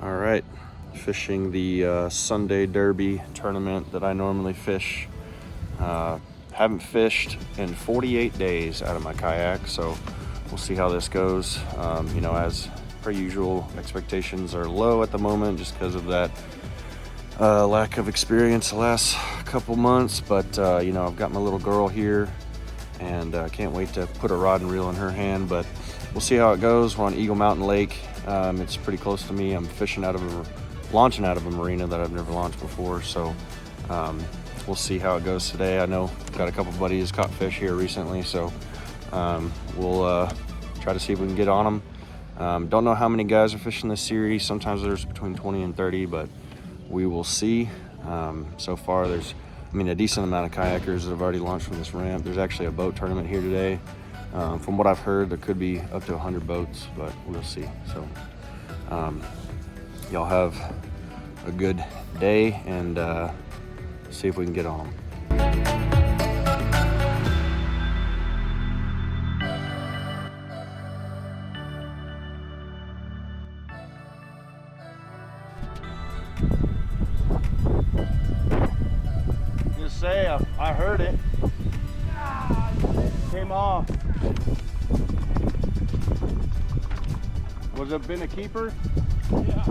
All right, fishing the Sunday Derby tournament that I normally fish. Haven't fished in 48 days out of my kayak, so we'll see how this goes. As per usual, expectations are low at the moment just because of that lack of experience the last couple months. But I've got my little girl here, and can't wait to put a rod and reel in her hand. But we'll see how it goes. We're on Eagle Mountain Lake. It's pretty close to me. I'm launching out of a marina that I've never launched before, so we'll see how it goes today. I know I've got a couple buddies caught fish here recently, so we'll try to see if we can get on them. Don't know how many guys are fishing this series. Sometimes there's between 20 and 30, but we will see. So far there's a decent amount of kayakers that have already launched from this ramp. There's actually a boat tournament here today. From what I've heard, there could be up to 100 boats, but we'll see. So y'all have a good day, and see if we can get on them. Just say, I heard it. Came off. Was it been a keeper? Yeah.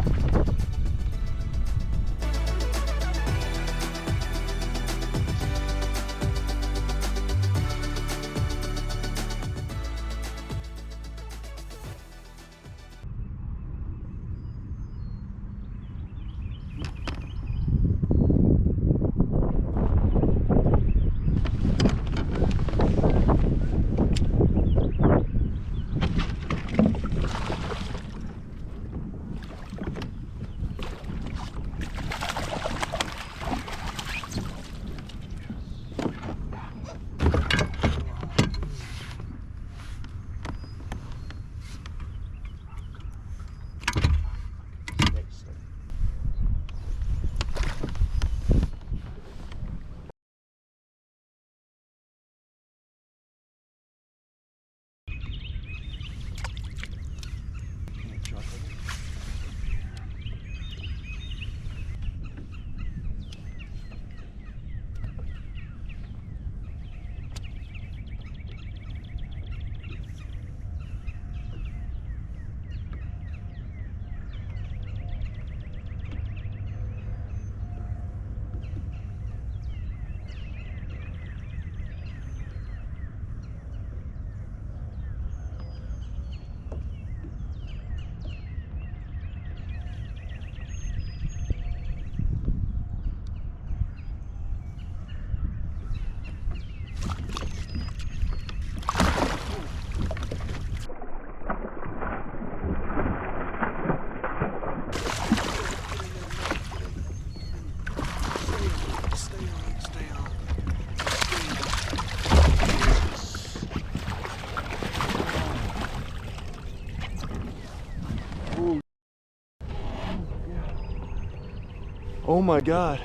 Oh my God.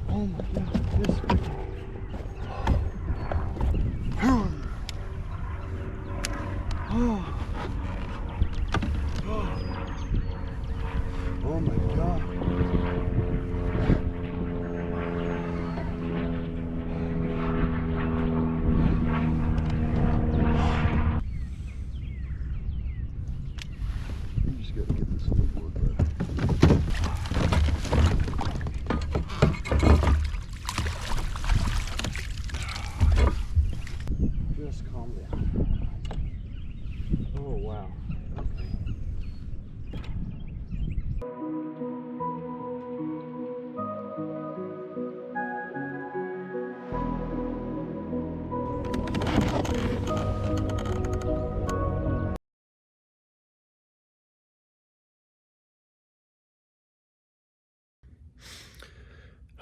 Oh my God. This oh. Oh my God. You just gotta get this on the board, bud. Just calm down. Oh, wow. Okay.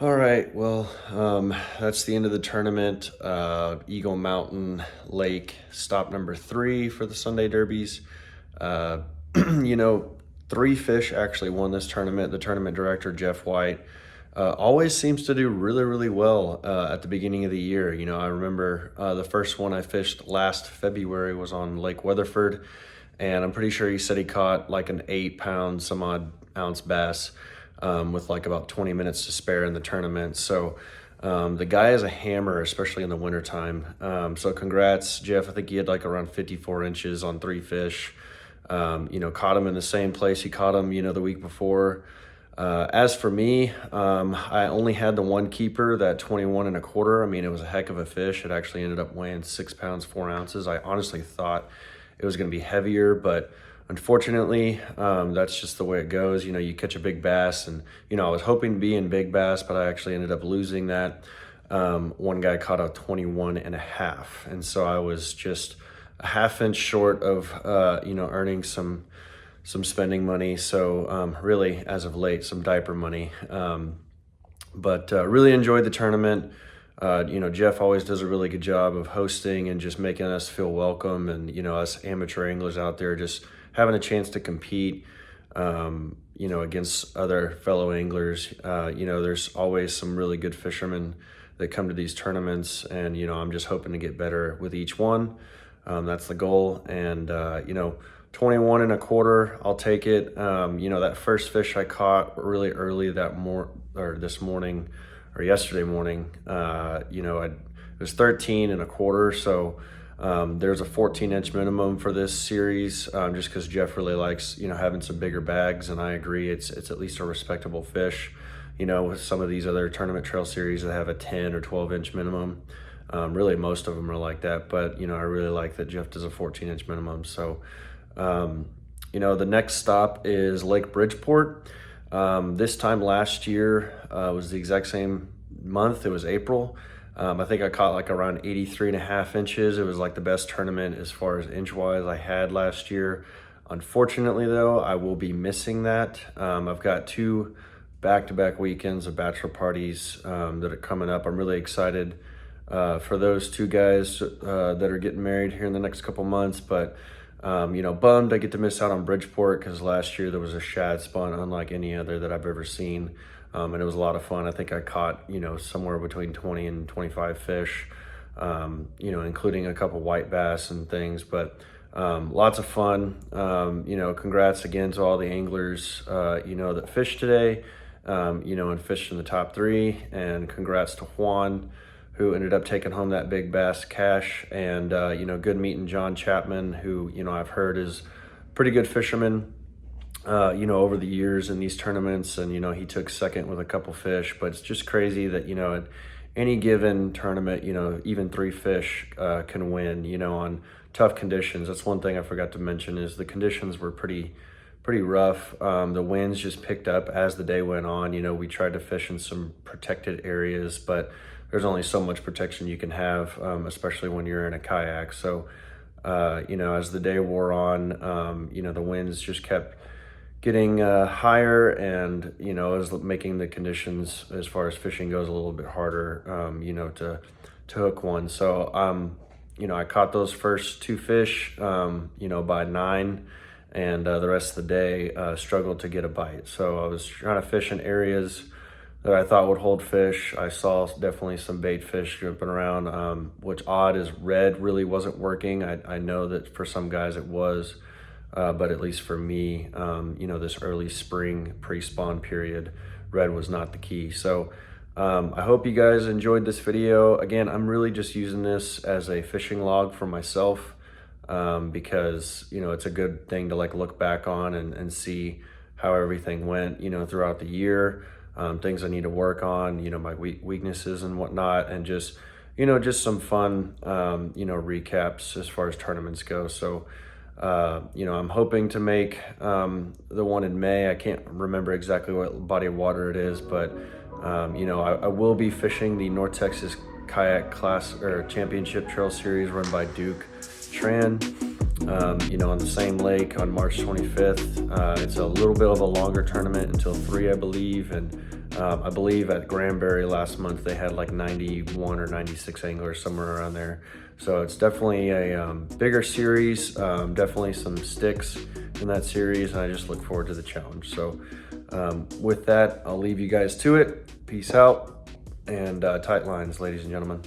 All right, well, that's the end of the tournament. Eagle Mountain Lake, stop number 3 for the Sunday Derbies. Uh, 3 fish actually won this tournament. The tournament director, Jeff White, always seems to do really, really well at the beginning of the year. I remember the first one I fished last February was on Lake Weatherford, and I'm pretty sure he said he caught like an 8-pound some odd ounce bass with like about 20 minutes to spare in the tournament. So the guy is a hammer, especially in the wintertime. So congrats, Jeff. I think he had like around 54 inches on 3 fish. Caught him in the same place he caught him, the week before. As for me, I only had the one keeper, that 21 1/4. I mean, it was a heck of a fish. It actually ended up weighing 6 pounds, 4 ounces. I honestly thought it was going to be heavier, but unfortunately, that's just the way it goes. You catch a big bass, and, I was hoping to be in big bass, but I actually ended up losing that. One guy caught a 21 1/2. And so I was just a half inch short of, earning some spending money. So really, as of late, some diaper money. But really enjoyed the tournament. Jeff always does a really good job of hosting and just making us feel welcome. And, us amateur anglers out there just having a chance to compete, against other fellow anglers. There's always some really good fishermen that come to these tournaments. And, I'm just hoping to get better with each one. That's the goal. And, 21 1/4, I'll take it. That first fish I caught really early this morning or yesterday morning, it was 13 1/4. So there's a 14-inch minimum for this series, just because Jeff really likes, having some bigger bags. And I agree, it's at least a respectable fish. With some of these other tournament trail series that have a 10 or 12-inch minimum. Really, most of them are like that, but, I really like that Jeff does a 14-inch minimum. So, the next stop is Lake Bridgeport. This time last year was the exact same month. It was April. I think I caught like around 83 1/2 inches. It was like the best tournament as far as inch-wise I had last year. Unfortunately, though, I will be missing that. I've got 2 back-to-back weekends of bachelor parties that are coming up. I'm really excited for those 2 guys that are getting married here in the next couple months. But, bummed I get to miss out on Bridgeport, because last year there was a shad spawn unlike any other that I've ever seen. And it was a lot of fun. I think I caught, somewhere between 20 and 25 fish, including a couple white bass and things. But lots of fun. Congrats again to all the anglers, that fished today, and fished in the top 3. And congrats to Juan, who ended up taking home that big bass cash. And, good meeting John Chapman, who, I've heard is a pretty good fisherman, over the years in these tournaments. And, he took second with a couple fish. But it's just crazy that, at any given tournament, even 3 fish can win, on tough conditions. That's one thing I forgot to mention, is the conditions were pretty rough. The winds just picked up as the day went on. We tried to fish in some protected areas, but there's only so much protection you can have, especially when you're in a kayak. So, as the day wore on, the winds just kept getting higher, and, it was making the conditions as far as fishing goes a little bit harder, to hook one. So, I caught those first 2 fish, by 9, and the rest of the day struggled to get a bite. So I was trying to fish in areas that I thought would hold fish. I saw definitely some bait fish jumping around, which odd is red really wasn't working. I know that for some guys it was, but at least for me, this early spring pre-spawn period, red was not the key. So I hope you guys enjoyed this video. Again, I'm really just using this as a fishing log for myself, because, it's a good thing to like look back on and see how everything went, throughout the year. Things I need to work on, my weaknesses and whatnot, and just some fun, recaps as far as tournaments go. So, I'm hoping to make the one in May. I can't remember exactly what body of water it is, but, I will be fishing the North Texas Kayak Class or Championship Trail Series run by Duke Tran, on the same lake on March 25th. It's a little bit of a longer tournament until 3, I believe. And I believe at Granbury last month, they had like 91 or 96 anglers, somewhere around there. So it's definitely a bigger series, definitely some sticks in that series. And I just look forward to the challenge. So with that, I'll leave you guys to it. Peace out, and tight lines, ladies and gentlemen.